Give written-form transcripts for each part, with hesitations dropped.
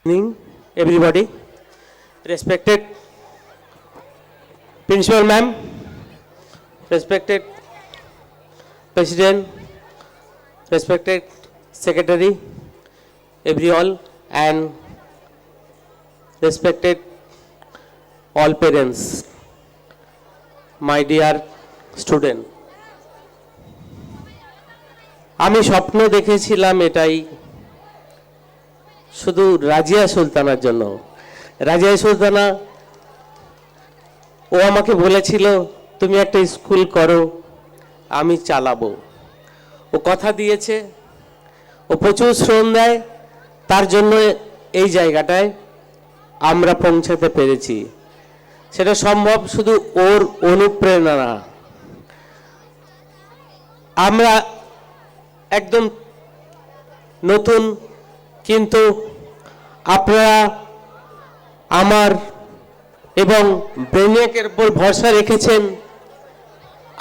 Evening, everybody. Respected Principal Ma'am, respected President, respected Secretary, every all, and respected all parents, my dear student. আমি স্বপ্ন দেখেছিলাম এটাই, শুধু রাজিয়া সুলতানার জন্য। রাজিয়া সুলতানা ও আমাকে বলেছিল তুমি একটা স্কুল করো, আমি চালাবো। ও কথা দিয়েছে, ও প্রচুর শ্রম দেয়, তার জন্য এই জায়গাটায় আমরা পৌঁছাতে পেরেছি। সেটা সম্ভব শুধু ওর অনুপ্রেরণা না। আমরা একদম নতুন, কিন্তু আপনারা আমার এবং ব্রেনিয়াকের উপর ভরসা রেখেছেন।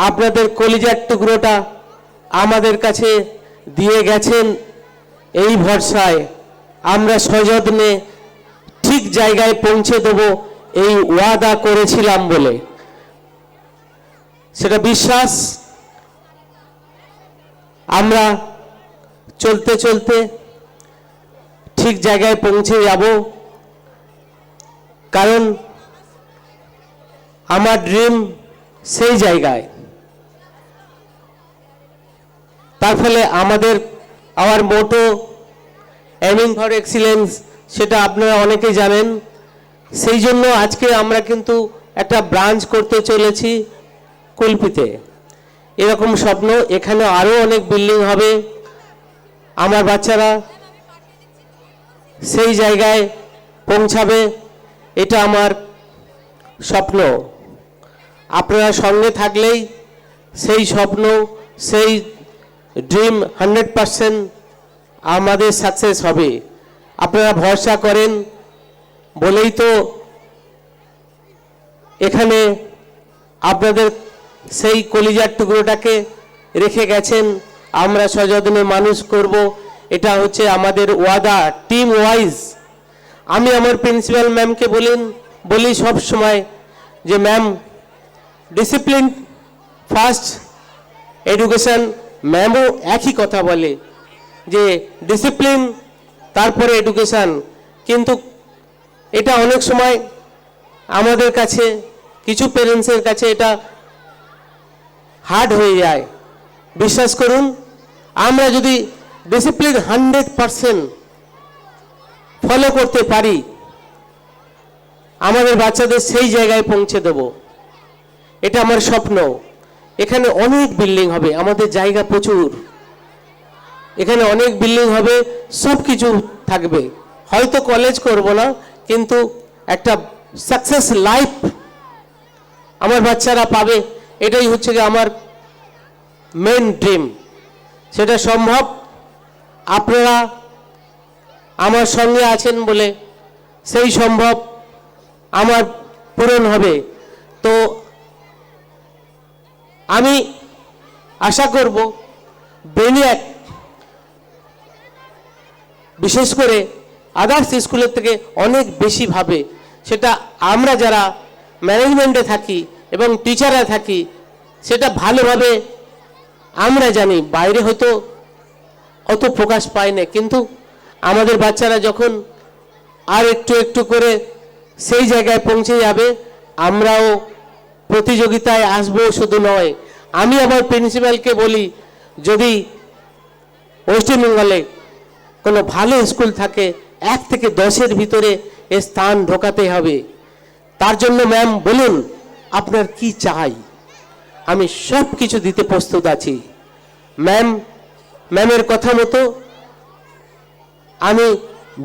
আপনাদের কলিজার টুকরোটা আমাদের কাছে দিয়ে গেছেন। এই ভরসায় আমরা সযত্নে ঠিক জায়গায় পৌঁছে দেব, এই ওয়াদা করেছিলাম বলে। সেটা বিশ্বাস। আমরা চলতে চলতে ঠিক জায়গায় পৌঁছে যাব, কারণ আমার ড্রিম সেই জায়গায়। তার ফলে আমার মোটো এমিং ফর এক্সিলেন্স, সেটা আপনারা অনেকেই জানেন। সেই জন্য আজকে আমরা কিন্তু একটা ব্রাঞ্চ করতে চলেছি কুলপিতে। এরকম স্বপ্ন, এখানে আরও অনেক বিল্ডিং হবে। আমার বাচ্চারা সেই জায়গায় পৌঁছাবে, এটা আমার স্বপ্ন। আপনারা সঙ্গে থাকলেই সেই স্বপ্ন, সেই ড্রিম 100% আমাদের সাকসেস হবে। আপনারা ভরসা করেন বলেই তো এখানে আপনাদের সেই কলিজার টুকরোটাকে রেখে গেছেন। আমরা সযত্নে মানুষ করব, এটা হচ্ছে আমাদের ওয়াদা, টিম ওয়াইজ। আমি আমার প্রিন্সিপাল ম্যামকে বলি সব সময় যে ম্যাম, ডিসিপ্লিন ফার্স্ট, এডুকেশন। ম্যামও একই কথা বলে যে ডিসিপ্লিন তারপরে এডুকেশন। কিন্তু এটা অনেক সময় আমাদের কাছে, কিছু পেরেন্টসের কাছে এটা হার্ড হয়ে যায়। বিশ্বাস করুন, আমরা যদি ডিসিপ্লিন 100% ফলো করতে পারি, আমাদের বাচ্চাদের সেই জায়গায় পৌঁছে দেব। এটা আমার স্বপ্ন। এখানে অনেক বিল্ডিং হবে, আমাদের জায়গা প্রচুর। এখানে অনেক বিল্ডিং হবে, সব কিছু থাকবে। হয়তো কলেজ করব না, কিন্তু একটা সাকসেস লাইফ আমার বাচ্চারা পাবে। এটাই হচ্ছে কি আমার মেন ড্রিম। সেটা সম্ভব, আপনারা আমার সঙ্গে আছেন বলে সেই সম্ভব আমার পূরণ হবে। তো আমি আশা করব ব্রেনিয়াক বিশেষ করে আদার্স স্কুলের থেকে অনেক বেশি ভাবে। সেটা আমরা যারা ম্যানেজমেন্টে থাকি এবং টিচাররা থাকি, সেটা ভালোভাবে আমরা জানি। বাইরে হয়তো অত প্রকাশ পায় না, কিন্তু আমাদের বাচ্চারা যখন আর একটু একটু করে সেই জায়গায় পৌঁছে যাবে, আমরাও প্রতিযোগিতায় আসবো। শুধু নয়, আমি আমার প্রিন্সিপালকে বলি, যদি ওয়েস্ট বেঙ্গলে কোনো ভালো স্কুল থাকে 1 থেকে 10-এর ভিতরে স্থান ঢোকাতে হবে। তার জন্য ম্যাম বলুন আপনার কি চাই, আমি সব কিছু দিতে প্রস্তুত আছি। ম্যামের কথা মতো আমি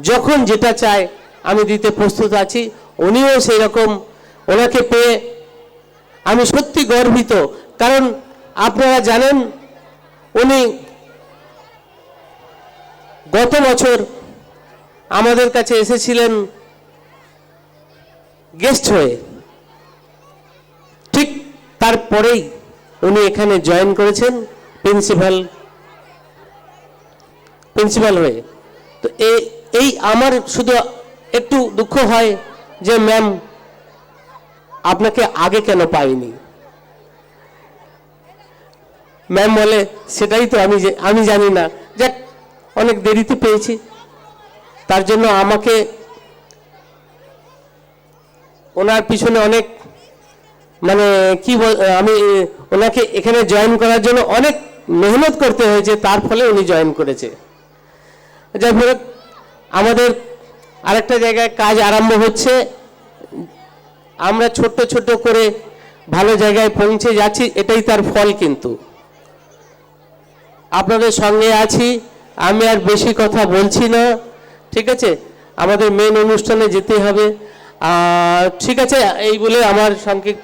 যখন যেটা চাই আমি দিতে প্রস্তুত আছি। উনিও সেই রকম। ওনাকে পেয়ে আমি সত্যি গর্বিত, কারণ আপনারা জানেন উনি গত বছর আমাদের কাছে এসেছিলেন গেস্ট হয়ে। ঠিক তারপরেই উনি এখানে জয়েন করেছেন প্রিন্সিপাল হয়ে। তো এই আমার শুধু একটু দুঃখ হয় যে ম্যাম আপনাকে আগে কেন পাইনি। ম্যাম বলে সেটাই তো আমি জানি না, যাক অনেক দেরিতে পেয়েছি, তার জন্য আমাকে ওনার পিছনে অনেক মানে আমি ওনাকে এখানে জয়েন করার জন্য অনেক মেহনত করতে হয়েছে, তার ফলে উনি জয়েন করেছে। যাই হোক, আমাদের আরেকটা জায়গায় কাজ আরম্ভ হচ্ছে, আমরা ছোট্ট ছোট্ট করে ভালো জায়গায় পৌঁছে যাচ্ছি, এটাই তার ফল। কিন্তু আপনাদের সঙ্গে আছি, আমি আর বেশি কথা বলছি না, ঠিক আছে, আমাদের মেন অনুষ্ঠানে যেতে হবে। ঠিক আছে, এই বলে আমার সংক্ষিপ্ত